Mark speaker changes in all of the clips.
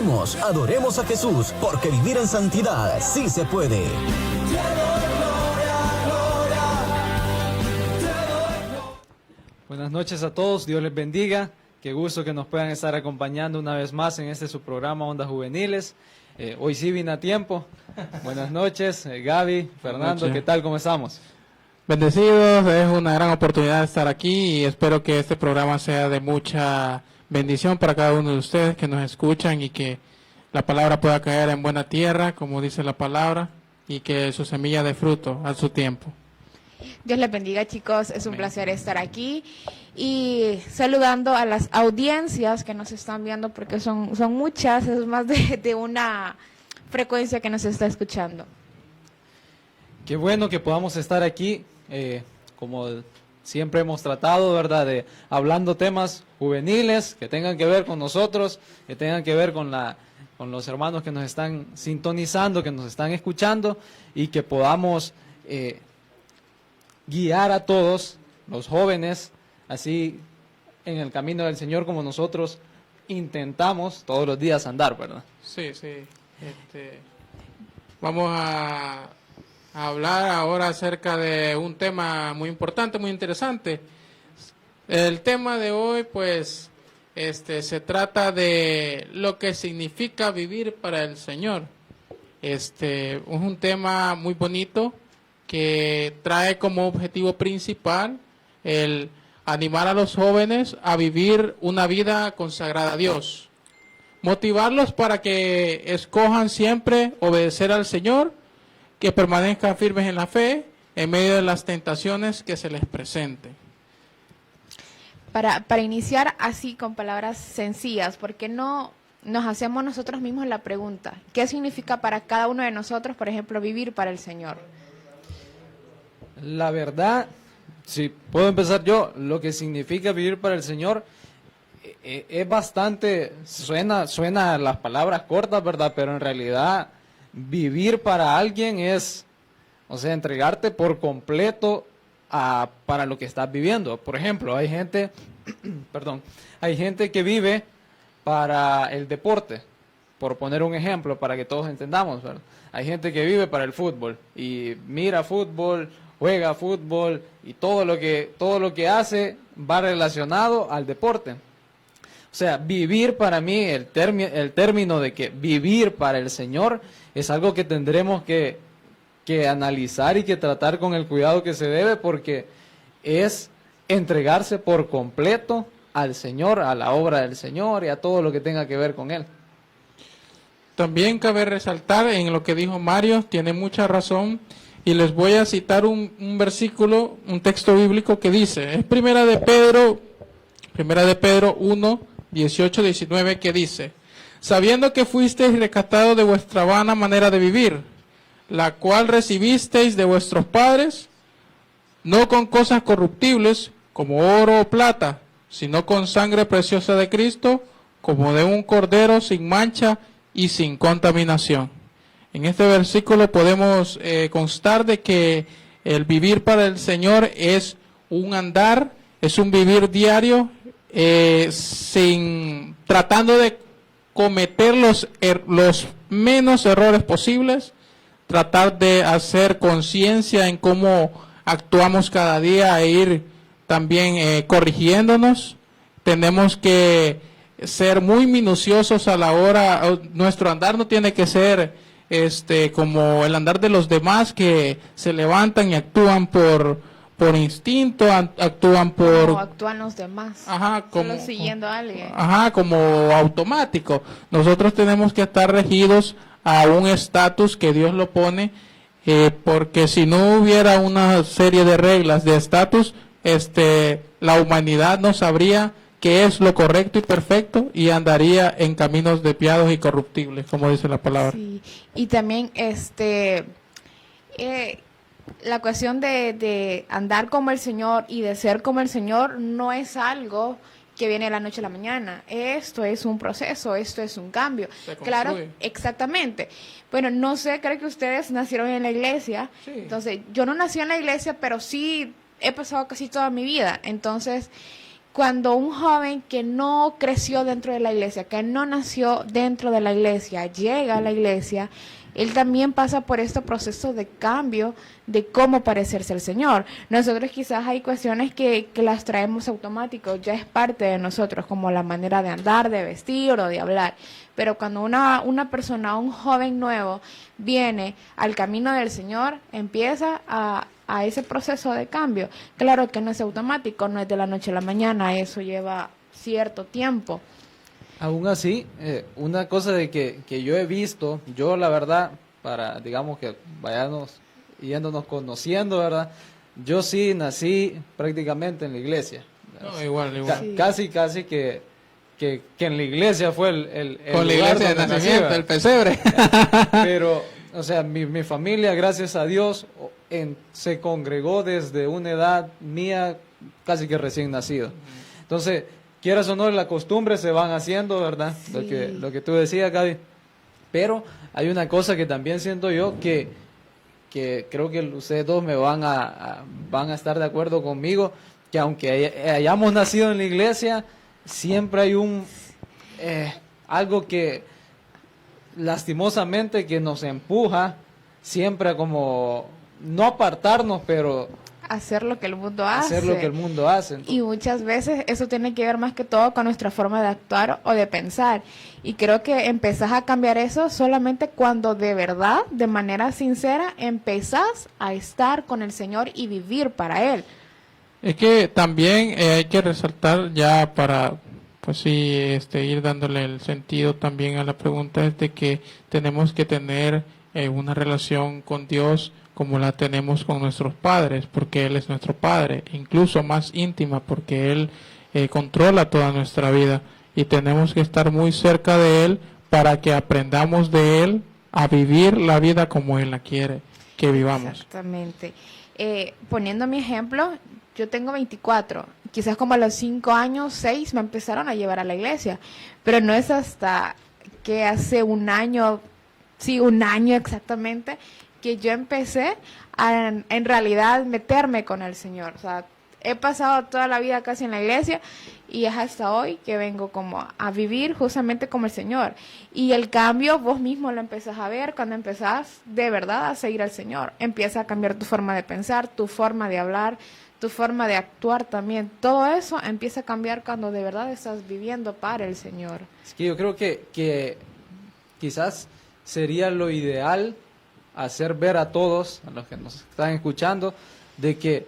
Speaker 1: Adoremos a Jesús, porque vivir en santidad sí se puede.
Speaker 2: Buenas noches a todos, Dios les bendiga. Qué gusto que nos puedan estar acompañando una vez más en este su programa Ondas Juveniles. Hoy sí vine a tiempo. Buenas noches, Gaby, Fernando, ¿qué tal? ¿Cómo estamos?
Speaker 3: Bendecidos, es una gran oportunidad de estar aquí y espero que este programa sea de mucha bendición para cada uno de ustedes que nos escuchan y que la palabra pueda caer en buena tierra, como dice la palabra, y que su semilla dé fruto a su tiempo.
Speaker 4: Dios les bendiga, chicos, es un placer estar aquí y saludando a las audiencias que nos están viendo porque son muchas, es más de una frecuencia que nos está escuchando.
Speaker 2: Qué bueno que podamos estar aquí, como siempre hemos tratado, ¿verdad?, de hablando temas juveniles que tengan que ver con nosotros, que tengan que ver con los hermanos que nos están sintonizando, que nos están escuchando y que podamos guiar a todos los jóvenes así en el camino del Señor como nosotros intentamos todos los días andar, ¿verdad?
Speaker 3: Sí. Vamos a hablar ahora acerca de un tema muy importante, muy interesante. El tema de hoy, pues, se trata de lo que significa vivir para el Señor. Es un tema muy bonito que trae como objetivo principal el animar a los jóvenes a vivir una vida consagrada a Dios. Motivarlos para que escojan siempre obedecer al Señor, que permanezcan firmes en la fe en medio de las tentaciones que se les presenten.
Speaker 4: Para iniciar así con palabras sencillas, ¿por qué no nos hacemos nosotros mismos la pregunta? ¿Qué significa para cada uno de nosotros, por ejemplo, vivir para el Señor?
Speaker 2: La verdad, si puedo empezar yo, lo que significa vivir para el Señor es bastante, suena las palabras cortas, ¿verdad? Pero en realidad vivir para alguien es, o sea, entregarte por completo para lo que estás viviendo. Por ejemplo, hay gente, hay gente que vive para el deporte, por poner un ejemplo, para que todos entendamos, ¿verdad? Hay gente que vive para el fútbol y mira fútbol, juega fútbol y todo lo que hace va relacionado al deporte. O sea, vivir para mí, el término de que vivir para el Señor es algo que tendremos que analizar y que tratar con el cuidado que se debe, porque es entregarse por completo al Señor, a la obra del Señor y a todo lo que tenga que ver con Él.
Speaker 3: También cabe resaltar en lo que dijo Mario, tiene mucha razón, y les voy a citar un versículo, un texto bíblico que dice, es Primera de Pedro 1, 18, 19, que dice, sabiendo que fuisteis rescatados de vuestra vana manera de vivir, la cual recibisteis de vuestros padres, no con cosas corruptibles, como oro o plata, sino con sangre preciosa de Cristo, como de un cordero sin mancha y sin contaminación. En este versículo podemos constar de que el vivir para el Señor es un andar, es un vivir diario, tratando de cometer los menos errores posibles, tratar de hacer conciencia en cómo actuamos cada día e ir también corrigiéndonos. Tenemos que ser muy minuciosos a la hora, nuestro andar no tiene que ser como el andar de los demás que se levantan y actúan por instinto, actúan por...
Speaker 4: Como actúan los demás, solo siguiendo a alguien.
Speaker 3: Como automático. Nosotros tenemos que estar regidos a un estatus que Dios lo pone, porque si no hubiera una serie de reglas de estatus, la humanidad no sabría qué es lo correcto y perfecto y andaría en caminos desviados y corruptibles, como dice la palabra.
Speaker 4: Sí. Y también la cuestión de andar como el Señor y de ser como el Señor no es algo que viene de la noche a la mañana. Esto es un proceso, esto es un cambio. Claro, exactamente. Bueno, no sé, creo que ustedes nacieron en la iglesia. Sí. Entonces, yo no nací en la iglesia, pero sí he pasado casi toda mi vida. Entonces, cuando un joven que no creció dentro de la iglesia, que no nació dentro de la iglesia, llega a la iglesia, él también pasa por este proceso de cambio de cómo parecerse al Señor. Nosotros quizás hay cuestiones que las traemos automáticos, ya es parte de nosotros, como la manera de andar, de vestir o de hablar. Pero cuando una persona, un joven nuevo, viene al camino del Señor, empieza a ese proceso de cambio. Claro que no es automático, no es de la noche a la mañana, eso lleva cierto tiempo.
Speaker 2: Aún así, una cosa de que yo he visto, yo la verdad, para, digamos que vayamos yéndonos conociendo, ¿verdad? Yo sí nací prácticamente en la iglesia.
Speaker 3: No, igual.
Speaker 4: Sí.
Speaker 2: Casi que en la iglesia fue el
Speaker 3: con la
Speaker 2: lugar
Speaker 3: iglesia de
Speaker 2: donde nací,
Speaker 3: nacimiento,
Speaker 2: ¿verdad?
Speaker 3: el pesebre.
Speaker 2: Pero, o sea, mi familia, gracias a Dios, se congregó desde una edad mía casi que recién nacido. Entonces, quieras o no, la costumbre se van haciendo, ¿verdad?
Speaker 4: Sí.
Speaker 2: Lo que tú decías, Gaby. Pero hay una cosa que también siento yo que creo que ustedes dos me van a estar de acuerdo conmigo, que aunque hayamos nacido en la iglesia, siempre hay algo que lastimosamente que nos empuja siempre a como no apartarnos, pero
Speaker 4: Hacer lo que el mundo hace.
Speaker 2: hacer lo que el mundo hace. Entonces,
Speaker 4: Y muchas veces eso tiene que ver más que todo con nuestra forma de actuar o de pensar. Y creo que empezás a cambiar eso solamente cuando de verdad, de manera sincera, empezás a estar con el Señor y vivir para Él.
Speaker 3: Es que también hay que resaltar ya para, pues sí, ir dándole el sentido también a la pregunta es de que tenemos que tener una relación con Dios como la tenemos con nuestros padres, porque Él es nuestro Padre, incluso más íntima, porque Él controla toda nuestra vida y tenemos que estar muy cerca de Él para que aprendamos de Él a vivir la vida como Él la quiere que vivamos.
Speaker 4: Exactamente. Poniendo mi ejemplo, yo tengo 24, quizás como a los 5 años, 6 me empezaron a llevar a la iglesia, pero no es hasta que hace un año exactamente, que yo empecé a en realidad meterme con el Señor. O sea, he pasado toda la vida casi en la iglesia y es hasta hoy que vengo como a vivir justamente como el Señor. Y el cambio vos mismo lo empezás a ver cuando empezás de verdad a seguir al Señor. Empieza a cambiar tu forma de pensar, tu forma de hablar, tu forma de actuar también. Todo eso empieza a cambiar cuando de verdad estás viviendo para el Señor.
Speaker 2: es que yo creo que quizás sería lo ideal hacer ver a todos, a los que nos están escuchando, de que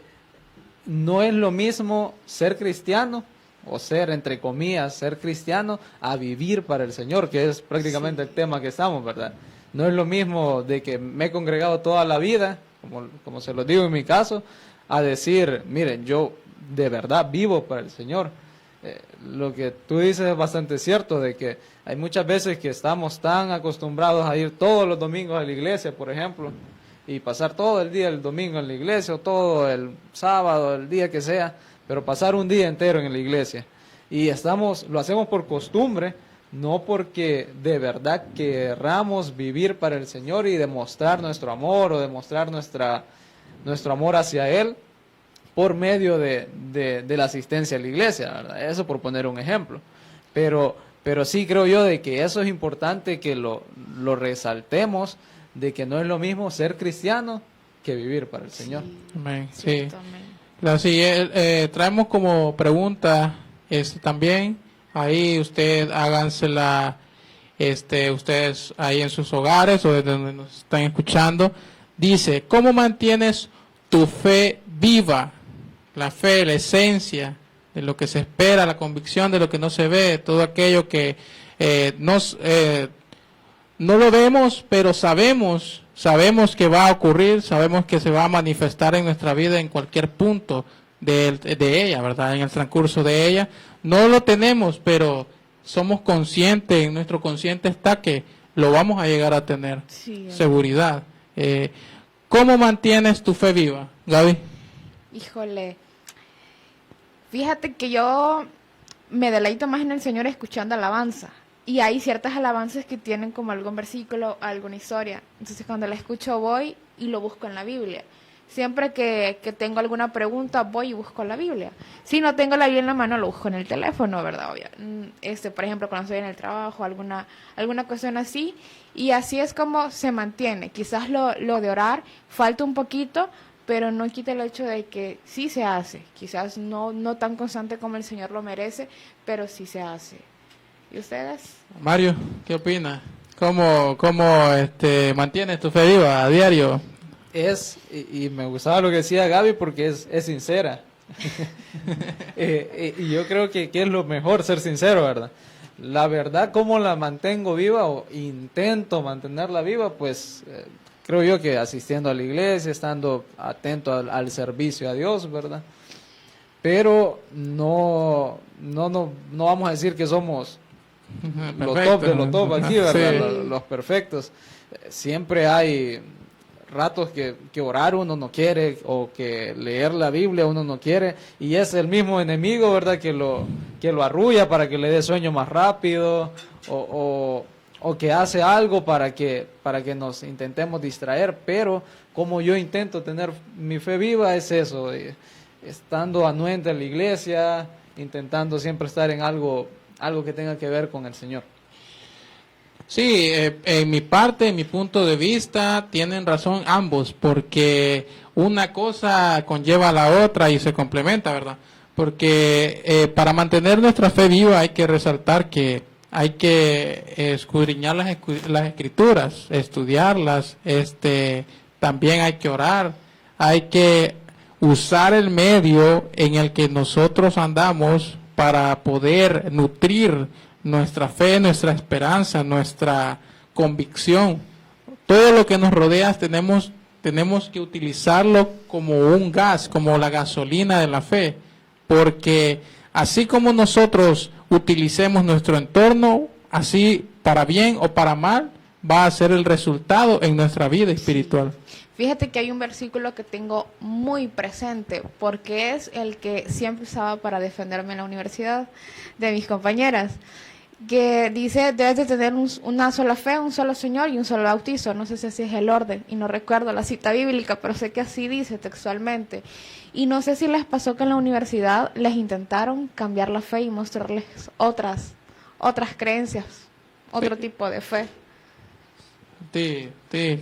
Speaker 2: no es lo mismo ser cristiano o ser, entre comillas, ser cristiano a vivir para el Señor, que es prácticamente el tema que estamos, ¿verdad? No es lo mismo de que me he congregado toda la vida, como se lo digo en mi caso, a decir, miren, yo de verdad vivo para el Señor. Lo que tú dices es bastante cierto, de que hay muchas veces que estamos tan acostumbrados a ir todos los domingos a la iglesia, por ejemplo, y pasar todo el día el domingo en la iglesia, o todo el sábado, el día que sea, pero pasar un día entero en la iglesia. Y lo hacemos por costumbre, no porque de verdad querramos vivir para el Señor y demostrar nuestro amor o demostrar nuestro amor hacia Él por medio de la asistencia a la iglesia, ¿verdad? Eso por poner un ejemplo. Pero sí creo yo de que eso es importante que lo resaltemos, de que no es lo mismo ser cristiano que vivir para el Señor.
Speaker 3: Amén. Sí.
Speaker 4: Ciertamente.
Speaker 3: Traemos como pregunta también, ahí usted hágansela, ustedes ahí en sus hogares o desde donde nos están escuchando. Dice, ¿cómo mantienes tu fe viva? La fe, la esencia de lo que se espera, la convicción de lo que no se ve, todo aquello que no lo vemos, pero sabemos que va a ocurrir, sabemos que se va a manifestar en nuestra vida en cualquier punto de ella, ¿verdad? En el transcurso de ella. No lo tenemos, pero somos conscientes, en nuestro consciente está que lo vamos a llegar a tener.
Speaker 4: Sí,
Speaker 3: Seguridad. ¿Cómo mantienes tu fe viva, Gaby?
Speaker 4: Híjole, fíjate que yo me deleito más en el Señor escuchando alabanza. Y hay ciertas alabanzas que tienen como algún versículo, alguna historia. Entonces cuando la escucho voy y lo busco en la Biblia. Siempre que tengo alguna pregunta, voy y busco la Biblia. Si no tengo la Biblia en la mano, lo busco en el teléfono, ¿verdad? Por ejemplo, cuando estoy en el trabajo, alguna cuestión así. Y así es como se mantiene. Quizás lo de orar falta un poquito, pero no quita el hecho de que sí se hace. Quizás no tan constante como el Señor lo merece, pero sí se hace. ¿Y ustedes?
Speaker 3: Mario, ¿qué opinas? ¿Cómo mantienes tu fe viva a diario?
Speaker 2: Y me gustaba lo que decía Gaby porque es sincera. Y yo creo que es lo mejor, ser sincero, ¿verdad? La verdad, ¿cómo la mantengo viva o intento mantenerla viva? Pues creo yo que asistiendo a la iglesia, estando atento al servicio a Dios, ¿verdad? Pero no vamos a decir que somos lo top de lo top aquí, ¿verdad?
Speaker 3: Sí.
Speaker 2: Los perfectos. Siempre hay ratos que orar uno no quiere, o que leer la Biblia uno no quiere, y es el mismo enemigo, ¿verdad?, que lo arrulla para que le dé sueño más rápido, o que hace algo para que nos intentemos distraer. Pero como yo intento tener mi fe viva, es eso, estando anuente en la iglesia, intentando siempre estar en algo que tenga que ver con el Señor.
Speaker 3: Sí, en mi parte, en mi punto de vista, tienen razón ambos, porque una cosa conlleva a la otra y se complementa, ¿verdad? Porque para mantener nuestra fe viva hay que resaltar que hay que escudriñar las escrituras, estudiarlas, también hay que orar, hay que usar el medio en el que nosotros andamos para poder nutrir nuestra fe, nuestra esperanza, nuestra convicción. Todo lo que nos rodea tenemos que utilizarlo como un gas, como la gasolina de la fe, porque así como nosotros utilicemos nuestro entorno, así para bien o para mal, va a ser el resultado en nuestra vida espiritual.
Speaker 4: Fíjate que hay un versículo que tengo muy presente, porque es el que siempre usaba para defenderme en la universidad de mis compañeras, que dice: debes de tener una sola fe, un solo Señor y un solo bautizo. No sé si así es el orden, y no recuerdo la cita bíblica, pero sé que así dice textualmente. Y no sé si les pasó que en la universidad les intentaron cambiar la fe y mostrarles otras creencias, otro tipo de fe.
Speaker 3: Sí,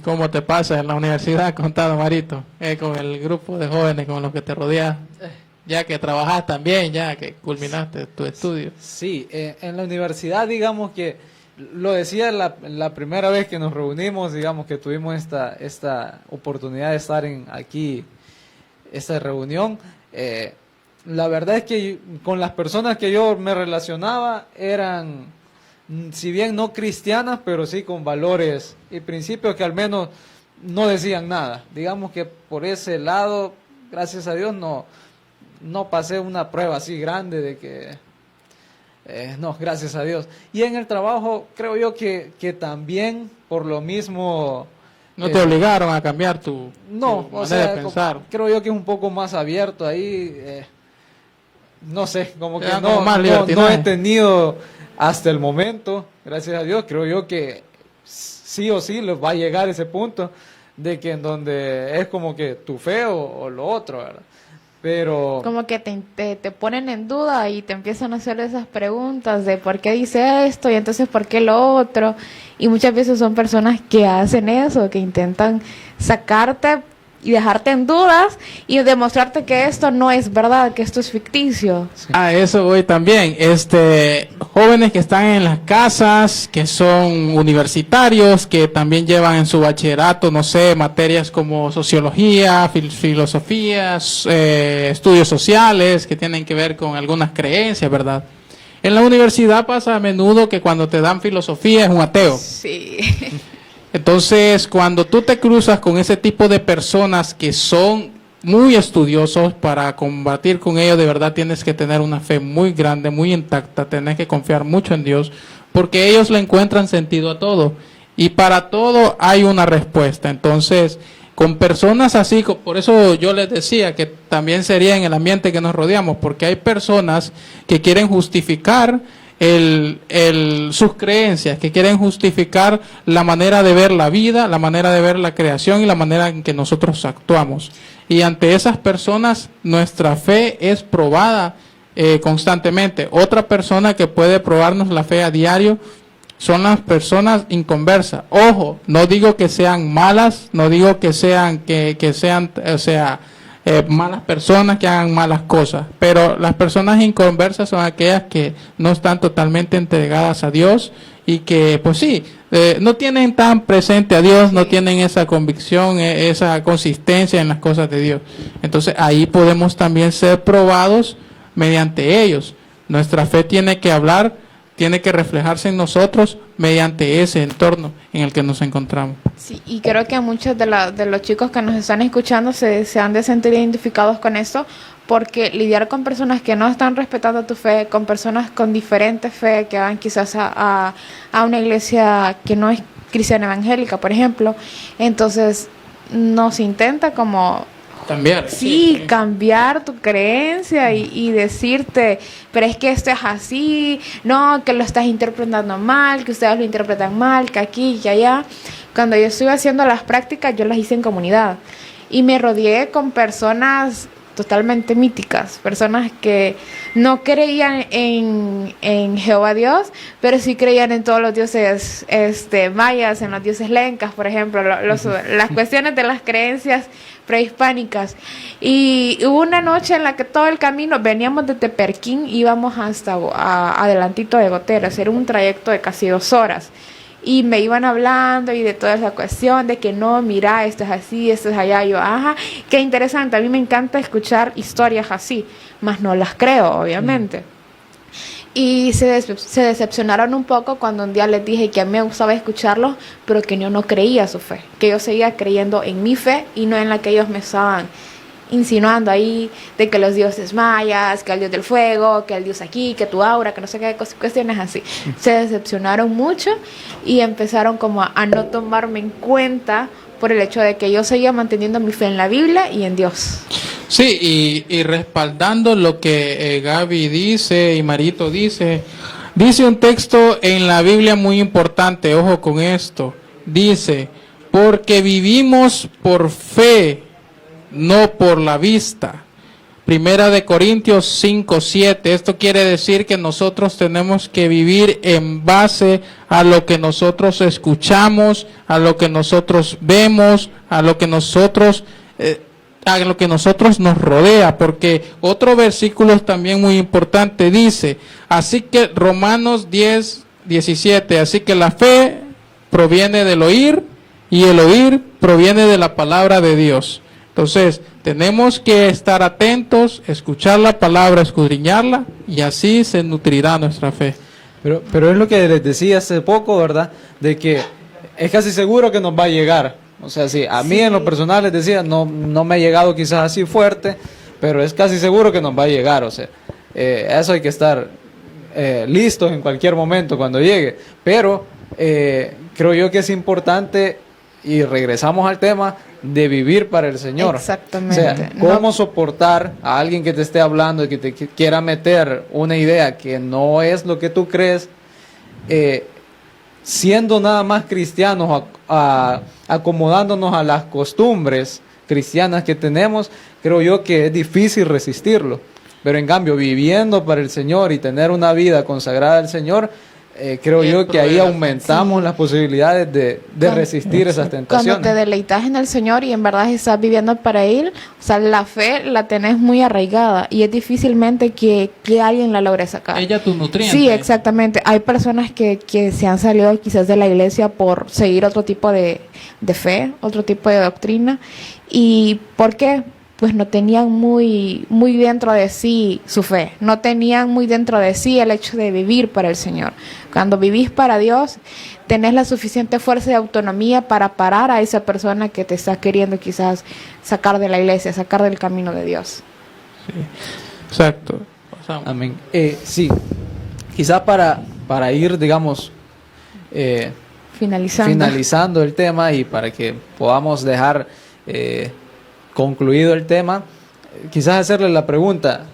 Speaker 3: ¿cómo te pasa en la universidad? Contado, Marito, con el grupo de jóvenes con los que te rodeas, ya que trabajas también, ya que culminaste tu estudio.
Speaker 2: Sí, en la universidad, digamos que, lo decía la primera vez que nos reunimos, digamos que tuvimos esta oportunidad de estar aquí, esta reunión, la verdad es que con las personas que yo me relacionaba eran, si bien no cristianas, pero sí con valores y principios que al menos no decían nada. Digamos que por ese lado, gracias a Dios, no pasé una prueba así grande de que... no, gracias a Dios. Y en el trabajo creo yo que también por lo mismo...
Speaker 3: ¿No te obligaron a cambiar tu
Speaker 2: manera
Speaker 3: de pensar?
Speaker 2: Creo yo que es un poco más abierto ahí. No sé, como que no he tenido hasta el momento, gracias a Dios. Creo yo que sí o sí les va a llegar ese punto de que en donde es como que tu fe o lo otro, ¿verdad? Pero
Speaker 4: como que te ponen en duda y te empiezan a hacer esas preguntas de por qué dice esto y entonces por qué lo otro, y muchas veces son personas que hacen eso, que intentan sacarte y dejarte en dudas y demostrarte que esto no es verdad, que esto es ficticio.
Speaker 3: Sí. A eso voy también. Jóvenes que están en las casas, que son universitarios, que también llevan en su bachillerato, no sé, materias como sociología, filosofía, estudios sociales, que tienen que ver con algunas creencias, ¿verdad? En la universidad pasa a menudo que cuando te dan filosofía es un ateo.
Speaker 4: Sí.
Speaker 3: Entonces, cuando tú te cruzas con ese tipo de personas que son muy estudiosos, para combatir con ellos de verdad tienes que tener una fe muy grande, muy intacta, tienes que confiar mucho en Dios, porque ellos le encuentran sentido a todo, y para todo hay una respuesta. Entonces, con personas así, por eso yo les decía que también sería en el ambiente que nos rodeamos, porque hay personas que quieren justificar sus creencias, que quieren justificar la manera de ver la vida, la manera de ver la creación y la manera en que nosotros actuamos. y ante esas personas nuestra fe es probada constantemente. Otra persona que puede probarnos la fe a diario son las personas inconversas. Ojo, no digo que sean malas, no digo que sean malas personas que hagan malas cosas, pero las personas inconversas son aquellas que no están totalmente entregadas a Dios y que pues sí, no tienen tan presente a Dios, no tienen esa convicción, esa consistencia en las cosas de Dios. Entonces ahí podemos también ser probados mediante ellos. Nuestra fe tiene que hablar, tiene que reflejarse en nosotros mediante ese entorno en el que nos encontramos.
Speaker 4: Sí, y creo que muchos de los chicos que nos están escuchando se han de sentir identificados con esto, porque lidiar con personas que no están respetando tu fe, con personas con diferente fe, que van quizás a una iglesia que no es cristiana evangélica, por ejemplo, entonces nos intenta como
Speaker 3: cambiar.
Speaker 4: Sí, cambiar tu creencia y decirte, pero es que esto es así, no, que lo estás interpretando mal, que ustedes lo interpretan mal, que aquí, que allá. Cuando yo estuve haciendo las prácticas, yo las hice en comunidad y me rodeé con personas totalmente míticas, personas que no creían en Jehová Dios, pero sí creían en todos los dioses mayas, en los dioses lencas, por ejemplo, las cuestiones de las creencias prehispánicas. Y hubo una noche en la que todo el camino, veníamos de Teperquín, íbamos hasta adelantito de Goteras, era un trayecto de casi 2 horas. Y me iban hablando y de toda esa cuestión de que no, mira, esto es así, esto es allá. Yo, ajá, qué interesante. A mí me encanta escuchar historias así, mas no las creo, obviamente. Y se decepcionaron un poco cuando un día les dije que a mí me gustaba escucharlos, pero que yo no creía su fe, que yo seguía creyendo en mi fe y no en la que ellos me estaban insinuando ahí, de que los dioses mayas, que el dios del fuego, que el dios aquí, que tu aura, que no sé qué, cuestiones así. Se decepcionaron mucho y empezaron como a no tomarme en cuenta por el hecho de que yo seguía manteniendo mi fe en la Biblia y en Dios.
Speaker 3: Sí, y respaldando lo que Gaby dice y Marito dice un texto en la Biblia muy importante, ojo con esto, dice, porque vivimos por fe, no por la vista. Primera de Corintios 5:7. Esto quiere decir que nosotros tenemos que vivir en base a lo que nosotros escuchamos, a lo que nosotros vemos, a lo que nosotros nos rodea, porque otro versículo también muy importante dice, así que Romanos 10:17, así que la fe proviene del oír y el oír proviene de la palabra de Dios. Entonces, tenemos que estar atentos, escuchar la palabra, escudriñarla, y así se nutrirá nuestra fe.
Speaker 2: Pero es lo que les decía hace poco, ¿verdad? De que es casi seguro que nos va a llegar. O sea, sí, a mí en lo personal les decía, no me ha llegado quizás así fuerte, pero es casi seguro que nos va a llegar. O sea, eso hay que estar listos en cualquier momento cuando llegue. Pero creo yo que es importante, y regresamos al tema, de vivir para el Señor.
Speaker 4: Exactamente.
Speaker 2: O sea, ¿cómo soportar a alguien que te esté hablando y que te quiera meter una idea que no es lo que tú crees, siendo nada más cristianos, acomodándonos a las costumbres cristianas que tenemos? Creo yo que es difícil resistirlo. Pero en cambio, viviendo para el Señor y tener una vida consagrada al Señor, creo yo que ahí aumentamos las posibilidades de resistir esas tentaciones.
Speaker 4: Cuando te deleitas en el Señor y en verdad estás viviendo para Él, o sea, la fe la tenés muy arraigada y es difícilmente que alguien la logre sacar.
Speaker 3: Ella tu nutriente.
Speaker 4: Sí, exactamente. Hay personas que se han salido quizás de la iglesia por seguir otro tipo de fe, otro tipo de doctrina. ¿Y por qué? Pues no tenían muy dentro de sí su fe, no tenían muy dentro de sí el hecho de vivir para el Señor. Cuando vivís para Dios, tenés la suficiente fuerza y autonomía para parar a esa persona que te está queriendo quizás sacar de la iglesia, sacar del camino de Dios.
Speaker 3: Sí, exacto.
Speaker 2: Amén. Sí, quizás para ir, digamos, finalizando el tema y para que podamos dejar concluido el tema, quizás hacerle la pregunta,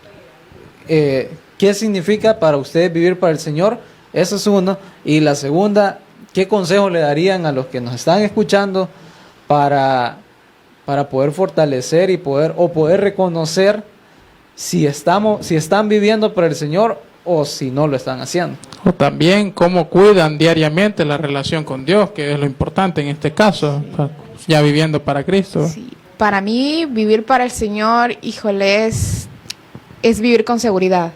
Speaker 2: ¿qué significa para ustedes vivir para el Señor? Eso es uno. Y la segunda, ¿qué consejo le darían a los que nos están escuchando para para poder fortalecer y poder reconocer si están viviendo para el Señor o si no lo están haciendo.
Speaker 3: O también cómo cuidan diariamente la relación con Dios, que es lo importante en este caso, ya viviendo para Cristo.
Speaker 4: Sí. Para mí, vivir para el Señor, híjole, es vivir con seguridad,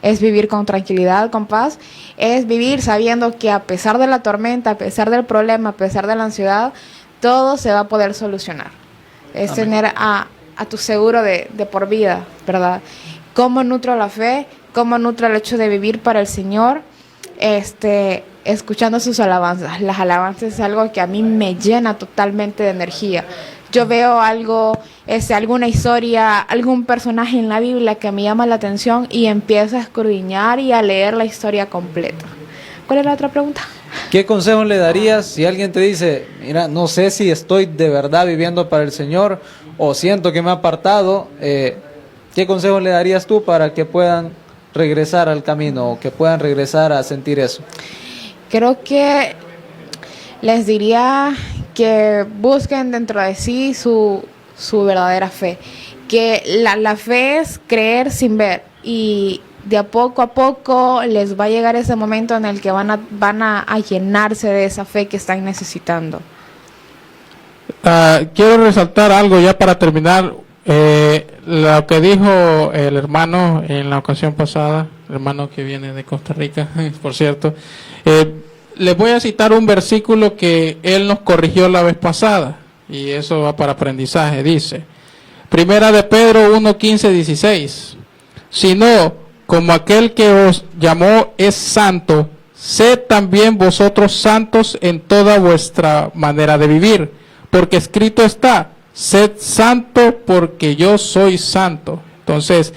Speaker 4: es vivir con tranquilidad, con paz, es vivir sabiendo que a pesar de la tormenta, a pesar del problema, a pesar de la ansiedad, todo se va a poder solucionar. Es Amén. Tener a tu seguro de por vida, ¿verdad? ¿Cómo nutro la fe? ¿Cómo nutro el hecho de vivir para el Señor? Escuchando sus alabanzas. Las alabanzas es algo que a mí me llena totalmente de energía. Yo veo algo, alguna historia, algún personaje en la Biblia que me llama la atención y empiezo a escudriñar y a leer la historia completa. ¿Cuál es la otra pregunta?
Speaker 2: ¿Qué consejo le darías si alguien te dice, mira, no sé si estoy de verdad viviendo para el Señor o siento que me he apartado? ¿Qué consejo le darías tú para que puedan regresar al camino o que puedan regresar a sentir eso?
Speaker 4: Creo que les diría que busquen dentro de sí su verdadera fe, que la fe es creer sin ver, y de a poco les va a llegar ese momento en el que van a llenarse de esa fe que están necesitando.
Speaker 3: Quiero resaltar algo ya para terminar, lo que dijo el hermano en la ocasión pasada, el hermano que viene de Costa Rica, por cierto. Les voy a citar un versículo que él nos corrigió la vez pasada, y eso va para aprendizaje. Dice, Primera de Pedro 1:15-16, sino como aquel que os llamó es santo, sed también vosotros santos en toda vuestra manera de vivir, porque escrito está, sed santo porque yo soy santo. Entonces,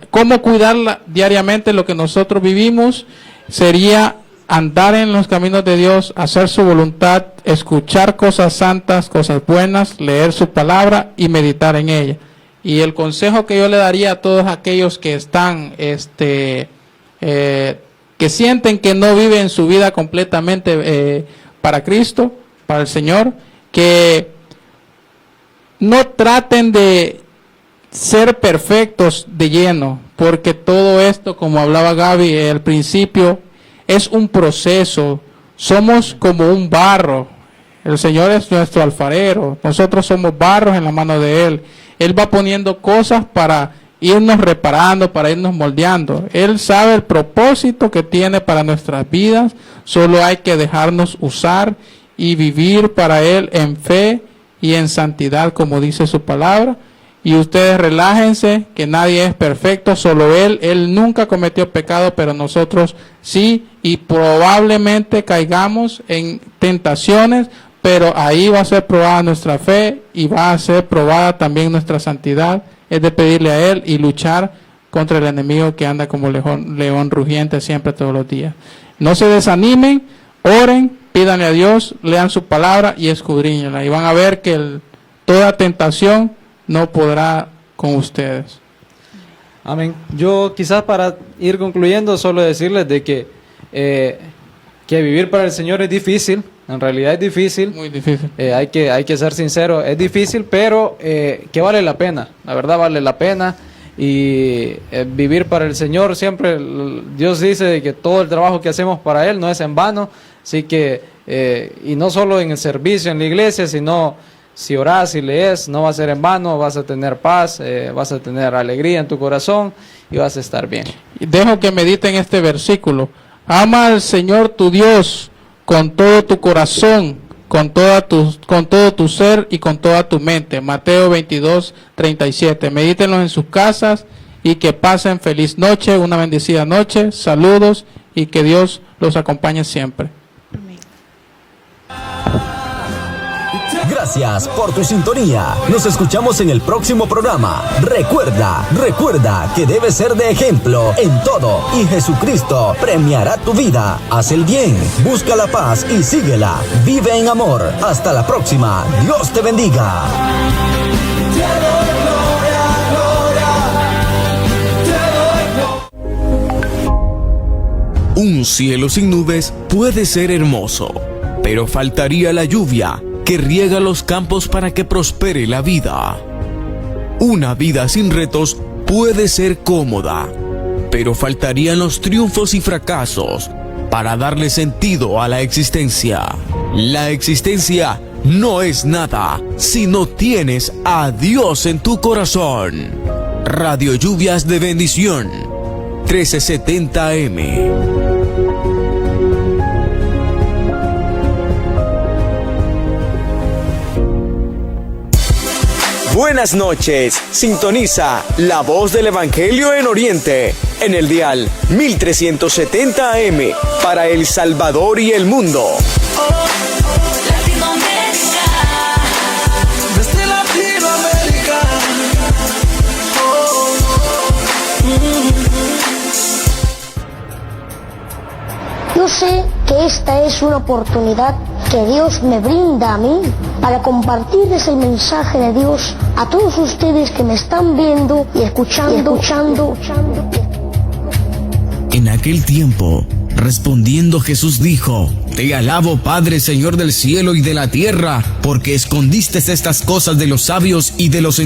Speaker 3: ¿cómo cuidar diariamente lo que nosotros vivimos? Sería andar en los caminos de Dios, hacer su voluntad, escuchar cosas santas, cosas buenas, leer su palabra y meditar en ella. Y el consejo que yo le daría a todos aquellos que están, que sienten que no viven su vida completamente para Cristo, para el Señor, que no traten de ser perfectos de lleno, porque todo esto, como hablaba Gaby al principio, es un proceso. Somos como un barro. El Señor es nuestro alfarero. Nosotros somos barros en la mano de Él. Él va poniendo cosas para irnos reparando, para irnos moldeando. Él sabe el propósito que tiene para nuestras vidas. Solo hay que dejarnos usar y vivir para Él en fe y en santidad, como dice su palabra. Y ustedes relájense, que nadie es perfecto, solo Él. Él nunca cometió pecado, pero nosotros sí, y probablemente caigamos en tentaciones, pero ahí va a ser probada nuestra fe y va a ser probada también nuestra santidad. Es de pedirle a Él y luchar contra el enemigo que anda como león rugiente siempre, todos los días. No se desanimen, oren, pídanle a Dios, lean su palabra y escudriñenla, y van a ver que toda tentación no podrá con ustedes.
Speaker 2: Amén. Yo quizás para ir concluyendo solo decirles de que vivir para el Señor es difícil. En realidad es difícil. Muy difícil. Hay que ser sincero, es difícil, pero que vale la pena. La verdad vale la pena. Y vivir para el Señor, siempre Dios dice de que todo el trabajo que hacemos para Él no es en vano. Así que, y no solo en el servicio en la iglesia, sino si orás y lees, no va a ser en vano, vas a tener paz, vas a tener alegría en tu corazón y vas a estar bien.
Speaker 3: Dejo que mediten este versículo. Ama al Señor tu Dios con todo tu corazón, con todo tu ser y con toda tu mente. Mateo 22:37. Medítenlo en sus casas y que pasen feliz noche, una bendecida noche. Saludos y que Dios los acompañe siempre.
Speaker 1: Gracias por tu sintonía. Nos escuchamos en el próximo programa. Recuerda que debes ser de ejemplo en todo y Jesucristo premiará tu vida. Haz el bien, busca la paz y síguela. Vive en amor. Hasta la próxima. Dios te bendiga.
Speaker 5: Un cielo sin nubes puede ser hermoso, pero faltaría la lluvia que riega los campos para que prospere la vida. Una vida sin retos puede ser cómoda, pero faltarían los triunfos y fracasos para darle sentido a la existencia. La existencia no es nada si no tienes a Dios en tu corazón. Radio Lluvias de Bendición, 1370 AM.
Speaker 1: Buenas noches, sintoniza La Voz del Evangelio en Oriente, en el dial 1370 AM, para El Salvador y el mundo.
Speaker 6: Desde Latinoamérica.
Speaker 7: Yo sé que esta es una oportunidad que Dios me brinda a mí para compartirles el mensaje de Dios a todos ustedes que me están viendo y escuchando.
Speaker 8: En aquel tiempo, respondiendo Jesús dijo: Te alabo, Padre, Señor del cielo y de la tierra, porque escondiste estas cosas de los sabios y de los